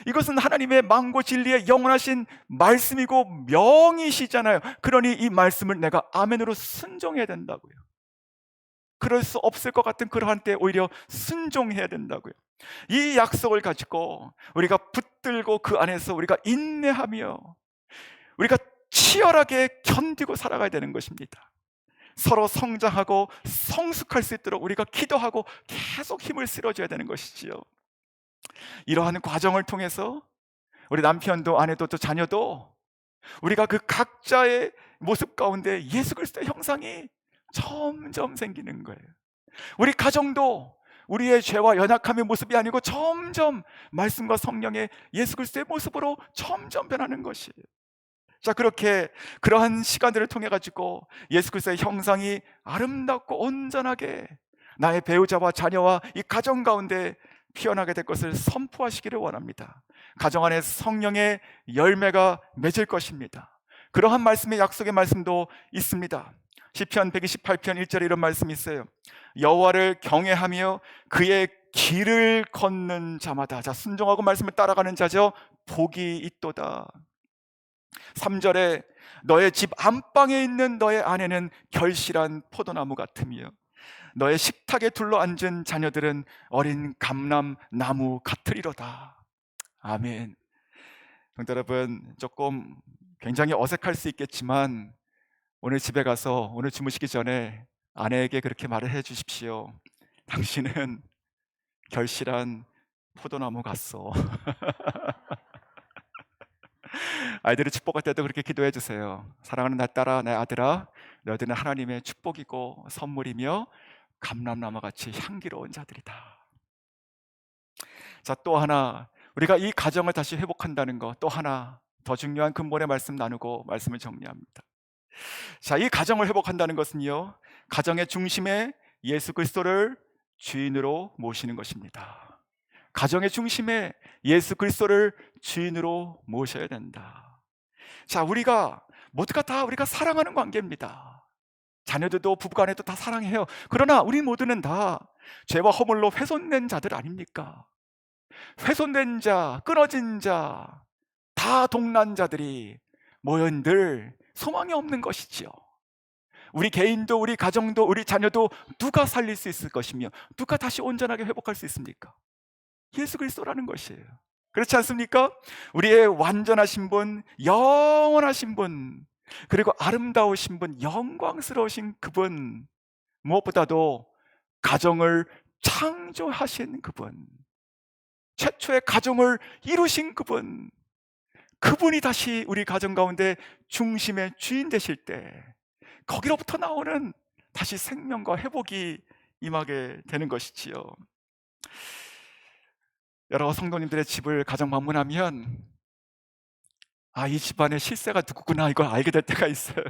이것은 하나님의 망고 진리의 영원하신 말씀이고 명이시잖아요. 그러니 이 말씀을 내가 아멘으로 순종해야 된다고요. 그럴 수 없을 것 같은 그러한 때 오히려 순종해야 된다고요. 이 약속을 가지고 우리가 붙들고 그 안에서 우리가 인내하며 우리가 치열하게 견디고 살아가야 되는 것입니다. 서로 성장하고 성숙할 수 있도록 우리가 기도하고 계속 힘을 실어줘야 되는 것이지요. 이러한 과정을 통해서 우리 남편도 아내도 또 자녀도 우리가 그 각자의 모습 가운데 예수 그리스도의 형상이 점점 생기는 거예요. 우리 가정도 우리의 죄와 연약함의 모습이 아니고 점점 말씀과 성령의 예수 그리스도의 모습으로 점점 변하는 것이에요. 자, 그렇게 그러한 시간들을 통해 가지고 예수 그리스도의 형상이 아름답고 온전하게 나의 배우자와 자녀와 이 가정 가운데 피어나게 될 것을 선포하시기를 원합니다. 가정 안에 성령의 열매가 맺을 것입니다. 그러한 말씀의 약속의 말씀도 있습니다. 시편 128편 1절에 이런 말씀이 있어요. 여호와를 경외하며 그의 길을 걷는 자마다, 자, 순종하고 말씀을 따라가는 자죠, 복이 있도다. 3절에 너의 집 안방에 있는 너의 아내는 결실한 포도나무 같으며 너의 식탁에 둘러앉은 자녀들은 어린 감람나무 같으리로다. 아멘. 성도 여러분, 조금 굉장히 어색할 수 있겠지만 오늘 집에 가서 오늘 주무시기 전에 아내에게 그렇게 말을 해 주십시오. 당신은 결실한 포도나무 같소. 아이들을 축복할 때도 그렇게 기도해 주세요. 사랑하는 나 딸아, 내 아들아, 너희들은 하나님의 축복이고 선물이며 감람나무 같이 향기로운 자들이다. 자, 또 하나, 우리가 이 가정을 다시 회복한다는 것, 또 하나 더 중요한 근본의 말씀 나누고 말씀을 정리합니다. 자, 이 가정을 회복한다는 것은요, 가정의 중심에 예수 그리스도를 주인으로 모시는 것입니다. 가정의 중심에 예수 그리스도를 주인으로 모셔야 된다. 자, 우리가 모두가 다 우리가 사랑하는 관계입니다. 자녀들도 부부간에도 다 사랑해요. 그러나 우리 모두는 다 죄와 허물로 훼손된 자들 아닙니까? 훼손된 자, 끊어진 자, 다 동난 자들이 모여들 소망이 없는 것이지요. 우리 개인도 우리 가정도 우리 자녀도 누가 살릴 수 있을 것이며 누가 다시 온전하게 회복할 수 있습니까? 예수 그리스도라는 것이에요. 그렇지 않습니까? 우리의 완전하신 분, 영원하신 분, 그리고 아름다우신 분, 영광스러우신 그분, 무엇보다도 가정을 창조하신 그분, 최초의 가정을 이루신 그분, 그분이 다시 우리 가정 가운데 중심의 주인 되실 때 거기로부터 나오는 다시 생명과 회복이 임하게 되는 것이지요. 여러 성도님들의 집을 가정 방문하면 이 집안의 실세가 누구구나 이걸 알게 될 때가 있어요.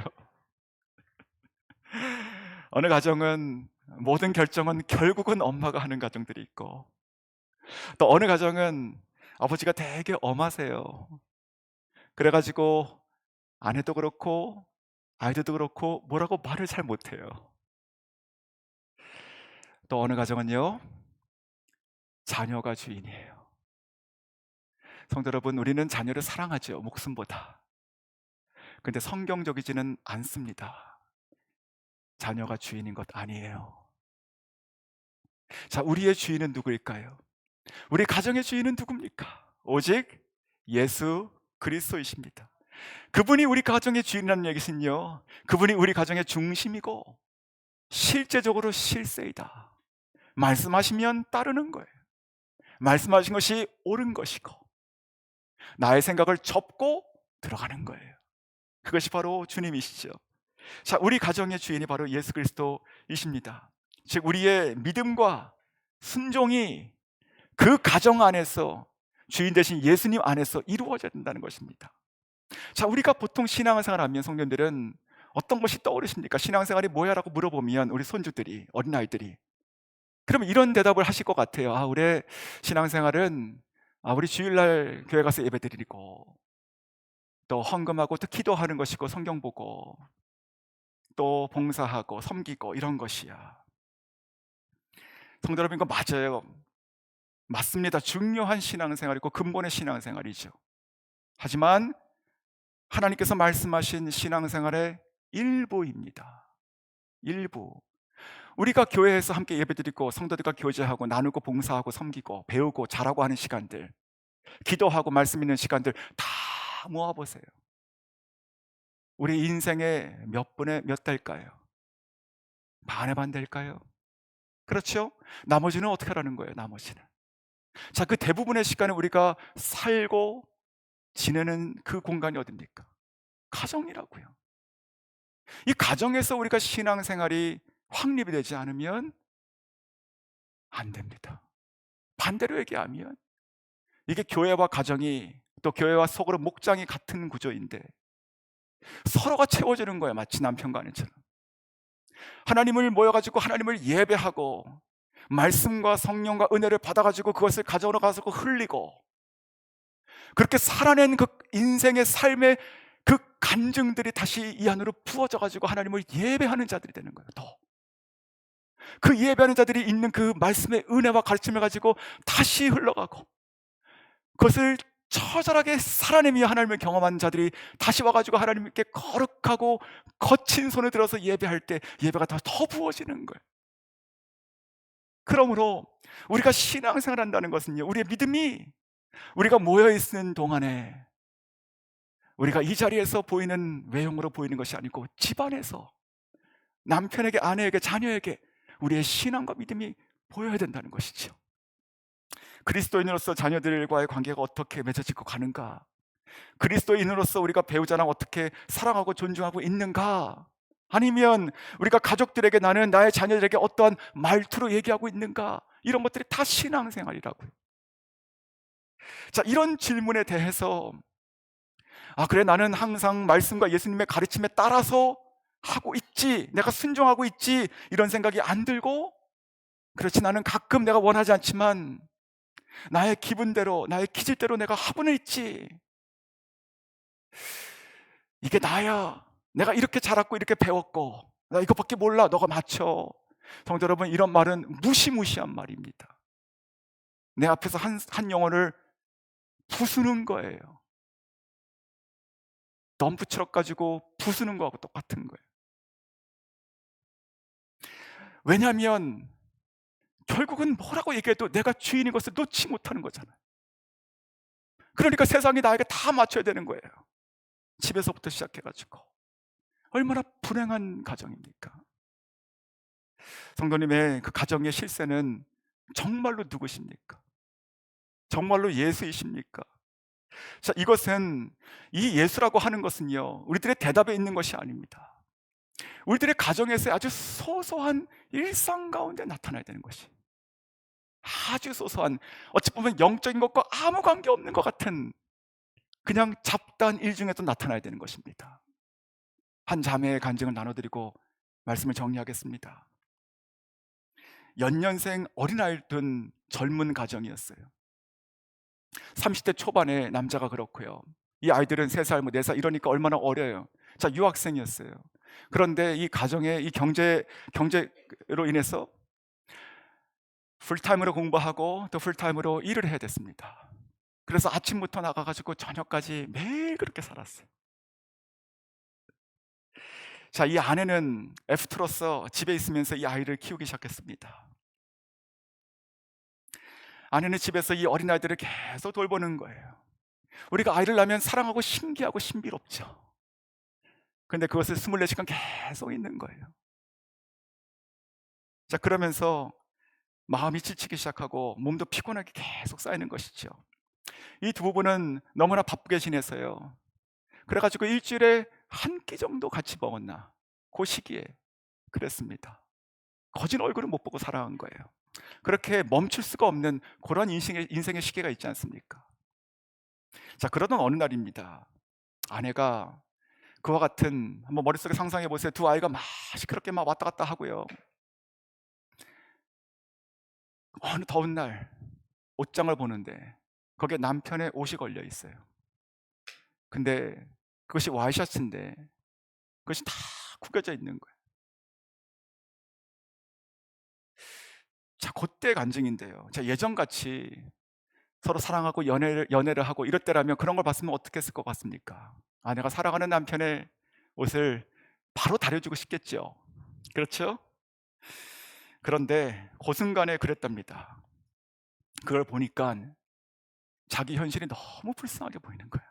어느 가정은 모든 결정은 결국은 엄마가 하는 가정들이 있고, 또 어느 가정은 아버지가 되게 엄하세요. 그래가지고 아내도 그렇고 아이들도 그렇고 뭐라고 말을 잘 못해요. 또 어느 가정은요, 자녀가 주인이에요. 성도 여러분, 우리는 자녀를 사랑하죠, 목숨보다. 근데 성경적이지는 않습니다. 자녀가 주인인 것 아니에요. 자, 우리의 주인은 누구일까요? 우리 가정의 주인은 누굽니까? 오직 예수 그리스도이십니다. 그분이 우리 가정의 주인이라는 얘기는요, 그분이 우리 가정의 중심이고 실제적으로 실세이다. 말씀하시면 따르는 거예요. 말씀하신 것이 옳은 것이고 나의 생각을 접고 들어가는 거예요. 그것이 바로 주님이시죠. 자, 우리 가정의 주인이 바로 예수 그리스도이십니다. 즉 우리의 믿음과 순종이 그 가정 안에서 주인 되신 예수님 안에서 이루어져야 된다는 것입니다. 자, 우리가 보통 신앙생활 하면 성도님들은 어떤 것이 떠오르십니까? 신앙생활이 뭐야? 라고 물어보면 우리 손주들이, 어린아이들이 그러면 이런 대답을 하실 것 같아요. 우리 신앙생활은 우리 주일날 교회 가서 예배드리고 또 헌금하고 또 기도하는 것이고 성경 보고 또 봉사하고 섬기고 이런 것이야. 성도 여러분, 이거 맞아요. 맞습니다. 중요한 신앙생활이고 근본의 신앙생활이죠. 하지만 하나님께서 말씀하신 신앙생활의 일부입니다. 일부. 우리가 교회에서 함께 예배드리고 성도들과 교제하고 나누고 봉사하고 섬기고 배우고 잘하고 하는 시간들, 기도하고 말씀 있는 시간들 다 모아보세요. 우리 인생의 몇 분의 몇 될까요? 반의 반 될까요? 그렇죠? 나머지는 어떻게 하라는 거예요? 나머지는. 자, 그 대부분의 시간을 우리가 살고 지내는 그 공간이 어딥니까? 가정이라고요. 이 가정에서 우리가 신앙생활이 확립이 되지 않으면 안 됩니다. 반대로 얘기하면 이게 교회와 가정이, 또 교회와 속으로 목장이 같은 구조인데 서로가 채워주는 거예요. 마치 남편과 아내처럼. 하나님을 모여가지고 하나님을 예배하고 말씀과 성령과 은혜를 받아가지고 그것을 가정으로 가서 흘리고 그렇게 살아낸 그 인생의 삶의 그 간증들이 다시 이 안으로 부어져 가지고 하나님을 예배하는 자들이 되는 거예요. 더. 그 예배하는 자들이 있는 그 말씀의 은혜와 가르침을 가지고 다시 흘러가고, 그것을 처절하게 살아내며 하나님을 경험한 자들이 다시 와가지고 하나님께 거룩하고 거친 손을 들어서 예배할 때 예배가 더 부어지는 거예요. 그러므로 우리가 신앙생활 한다는 것은요, 우리의 믿음이 우리가 모여있는 동안에 우리가 이 자리에서 보이는 외형으로 보이는 것이 아니고 집안에서 남편에게, 아내에게, 자녀에게 우리의 신앙과 믿음이 보여야 된다는 것이죠. 그리스도인으로서 자녀들과의 관계가 어떻게 맺어지고 가는가, 그리스도인으로서 우리가 배우자랑 어떻게 사랑하고 존중하고 있는가, 아니면 우리가 가족들에게, 나는 나의 자녀들에게 어떠한 말투로 얘기하고 있는가, 이런 것들이 다 신앙생활이라고요. 자, 이런 질문에 대해서 그래, 나는 항상 말씀과 예수님의 가르침에 따라서 하고 있지, 내가 순종하고 있지, 이런 생각이 안 들고, 그렇지, 나는 가끔 내가 원하지 않지만 나의 기분대로, 나의 기질대로 내가 하고는 있지, 이게 나야, 내가 이렇게 자랐고 이렇게 배웠고 나 이것밖에 몰라, 너가 맞춰. 성도 여러분, 이런 말은 무시무시한 말입니다. 내 앞에서 한 영혼을 부수는 거예요. 덤프트럭 가지고 부수는 거하고 똑같은 거예요. 왜냐하면 결국은 뭐라고 얘기해도 내가 주인인 것을 놓지 못하는 거잖아요. 그러니까 세상이 나에게 다 맞춰야 되는 거예요. 집에서부터 시작해가지고. 얼마나 불행한 가정입니까? 성도님의 그 가정의 실세는 정말로 누구십니까? 정말로 예수이십니까? 자, 이것은, 이 예수라고 하는 것은요, 우리들의 대답에 있는 것이 아닙니다. 우리들의 가정에서 아주 소소한 일상 가운데 나타나야 되는 것이, 아주 소소한, 어찌 보면 영적인 것과 아무 관계 없는 것 같은 그냥 잡다한 일 중에도 나타나야 되는 것입니다. 한 자매의 간증을 나눠드리고 말씀을 정리하겠습니다. 연년생 어린아이를 둔 젊은 가정이었어요. 30대 초반에 남자가 그렇고요, 이 아이들은 3살, 4살 이러니까 얼마나 어려요. 자, 유학생이었어요. 그런데 이 가정의 이 경제로 인해서 풀타임으로 공부하고 또 풀타임으로 일을 해야 됐습니다. 그래서 아침부터 나가가지고 저녁까지 매일 그렇게 살았어요. 자, 이 아내는 F로서 집에 있으면서 이 아이를 키우기 시작했습니다. 아내는 집에서 이 어린아이들을 계속 돌보는 거예요. 우리가 아이를 낳으면 사랑하고 신기하고 신비롭죠. 근데 그것을 24시간 계속 있는 거예요. 자, 그러면서 마음이 지치기 시작하고 몸도 피곤하게 계속 쌓이는 것이죠. 이 두 부부는 너무나 바쁘게 지내서요, 그래가지고 일주일에 한 끼 정도 같이 먹었나, 그 시기에 그랬습니다. 거진 얼굴을 못 보고 살아간 거예요. 그렇게 멈출 수가 없는 그런 인생의 시기가 있지 않습니까? 자, 그러던 어느 날입니다. 아내가 그와 같은, 한번 머릿속에 상상해 보세요. 두 아이가 막 시끄럽게 막 왔다 갔다 하고요, 어느 더운 날 옷장을 보는데 거기에 남편의 옷이 걸려 있어요. 근데 그것이 와이셔츠인데 그것이 다 구겨져 있는 거예요. 자, 그때 간증인데요, 자, 예전같이 서로 사랑하고 연애를 하고 이럴 때라면 그런 걸 봤으면 어떻게 했을 것 같습니까? 아내가 사랑하는 남편의 옷을 바로 다려주고 싶겠죠. 그렇죠? 그런데 그 순간에 그랬답니다. 그걸 보니까 자기 현실이 너무 불쌍하게 보이는 거야.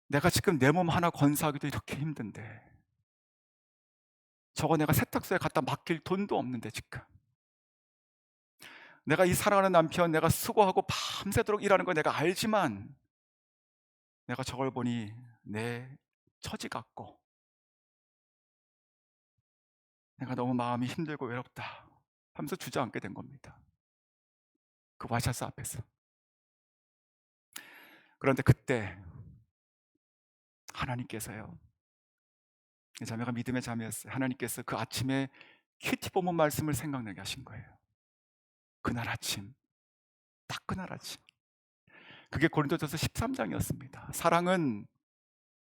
내가 지금 내 몸 하나 건사하기도 이렇게 힘든데, 저거 내가 세탁소에 갖다 맡길 돈도 없는데, 지금 내가 이 사랑하는 남편, 내가 수고하고 밤새도록 일하는 거 내가 알지만 내가 저걸 보니 내 처지 같고 내가 너무 마음이 힘들고 외롭다 하면서 주저앉게 된 겁니다. 그 와이셔츠 앞에서. 그런데 그때 하나님께서요, 이 자매가 믿음의 자매였어요. 하나님께서 그 아침에 큐티 본문 말씀을 생각나게 하신 거예요. 그날 아침, 딱 그날 아침, 그게 고린도전서 13장이었습니다. 사랑은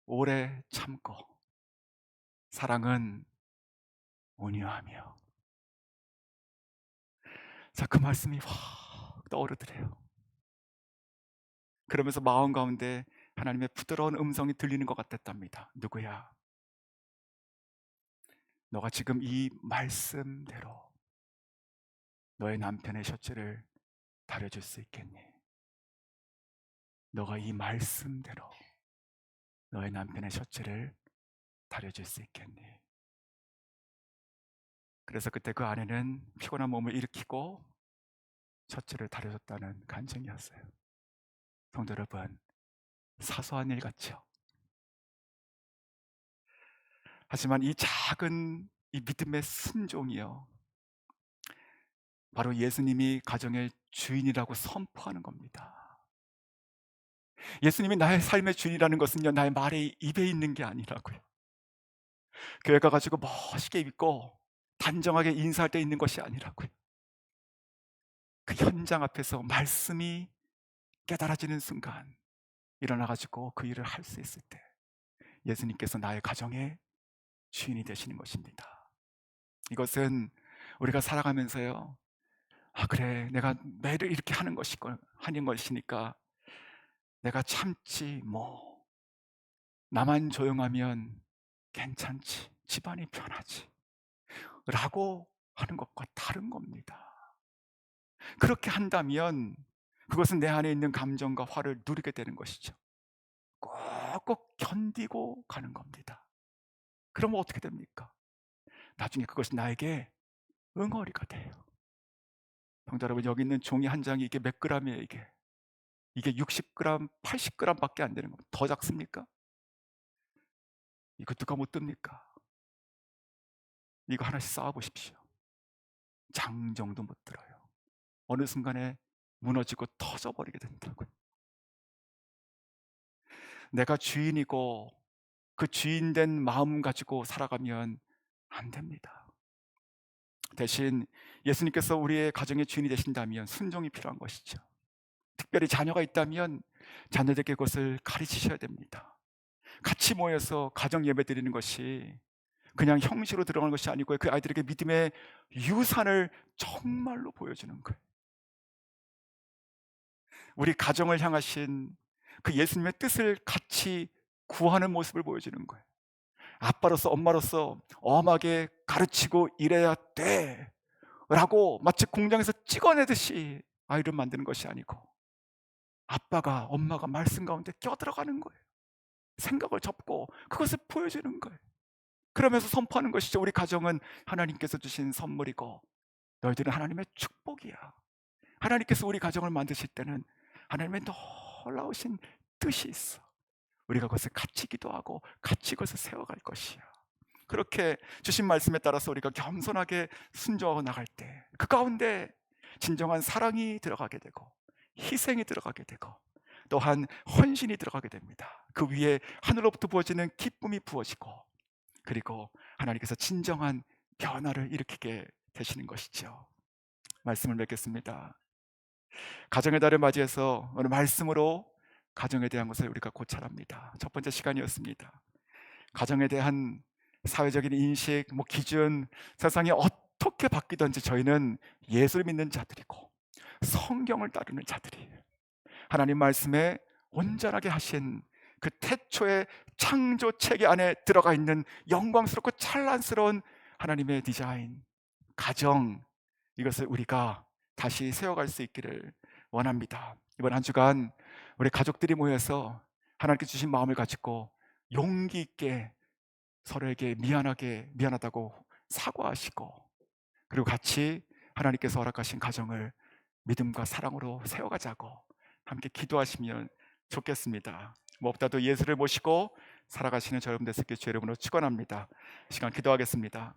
오래 참고, 사랑은 온유하며. 자, 그 말씀이 확 떠오르더래요. 그러면서 마음 가운데 하나님의 부드러운 음성이 들리는 것 같았답니다. 누구야? 너가 지금 이 말씀대로 너의 남편의 셔츠를 다려줄 수 있겠니? 너가 이 말씀대로 너의 남편의 셔츠를 다려줄 수 있겠니? 그래서 그때 그 아내는 피곤한 몸을 일으키고 셔츠를 다려줬다는 간증이었어요. 성도 여러분, 사소한 일 같죠? 하지만 이 작은 이 믿음의 순종이요, 바로 예수님이 가정의 주인이라고 선포하는 겁니다. 예수님이 나의 삶의 주인이라는 것은요, 나의 말에 입에 있는 게 아니라고요. 교회 가가지고 멋있게 입고 단정하게 인사할 때 있는 것이 아니라고요. 그 현장 앞에서 말씀이 깨달아지는 순간 일어나가지고 그 일을 할 수 있을 때 예수님께서 나의 가정의 주인이 되시는 것입니다. 이것은 우리가 살아가면서요, 아 그래, 내가 매일 이렇게 하는 것이니까 내가 참지 뭐, 나만 조용하면 괜찮지, 집안이 편하지 라고 하는 것과 다른 겁니다. 그렇게 한다면 그것은 내 안에 있는 감정과 화를 누리게 되는 것이죠. 꼭꼭 견디고 가는 겁니다. 그러면 어떻게 됩니까? 나중에 그것이 나에게 응어리가 돼요. 성도 여러분, 여기 있는 종이 한 장이 이게 몇 그램이에요? 이게 60g, 80g 밖에 안 되는 겁니다. 더 작습니까? 이거 누가 못 듭니까? 이거 하나씩 쌓아 보십시오. 장 정도 못 들어요. 어느 순간에 무너지고 터져버리게 된다고요. 내가 주인이고 그 주인된 마음 가지고 살아가면 안 됩니다. 대신 예수님께서 우리의 가정의 주인이 되신다면 순종이 필요한 것이죠. 특별히 자녀가 있다면 자녀들에게 그것을 가르치셔야 됩니다. 같이 모여서 가정 예배 드리는 것이 그냥 형식으로 들어가는 것이 아니고 그 아이들에게 믿음의 유산을 정말로 보여주는 거예요. 우리 가정을 향하신 그 예수님의 뜻을 같이 구하는 모습을 보여주는 거예요. 아빠로서 엄마로서 엄하게 가르치고 이래야 돼 라고 마치 공장에서 찍어내듯이 아이를 만드는 것이 아니고 아빠가 엄마가 말씀 가운데 껴들어가는 거예요. 생각을 접고 그것을 보여주는 거예요. 그러면서 선포하는 것이죠. 우리 가정은 하나님께서 주신 선물이고 너희들은 하나님의 축복이야. 하나님께서 우리 가정을 만드실 때는 하나님의 놀라우신 뜻이 있어. 우리가 그것을 같이 기도하고 같이 그것을 세워갈 것이야. 그렇게 주신 말씀에 따라서 우리가 겸손하게 순종하고 나갈 때 그 가운데 진정한 사랑이 들어가게 되고 희생이 들어가게 되고 또한 헌신이 들어가게 됩니다. 그 위에 하늘로부터 부어지는 기쁨이 부어지고 그리고 하나님께서 진정한 변화를 일으키게 되시는 것이죠. 말씀을 맺겠습니다. 가정의 달을 맞이해서 오늘 말씀으로 가정에 대한 것을 우리가 고찰합니다. 첫 번째 시간이었습니다. 가정에 대한 사회적인 인식, 기준, 세상이 어떻게 바뀌든지 저희는 예수를 믿는 자들이고 성경을 따르는 자들이에요. 하나님 말씀에 온전하게 하신 그 태초의 창조 체계 안에 들어가 있는 영광스럽고 찬란스러운 하나님의 디자인, 가정, 이것을 우리가 다시 세워갈 수 있기를 원합니다. 이번 한 주간 우리 가족들이 모여서 하나님께 주신 마음을 가지고 용기 있게 서로에게 미안하다고 사과하시고 그리고 같이 하나님께서 허락하신 가정을 믿음과 사랑으로 세워가자고 함께 기도하시면 좋겠습니다. 무엇보다도 예수를 모시고 살아가시는 저 여러분 되시길 주의 이름으로 축원합니다. 시간 기도하겠습니다.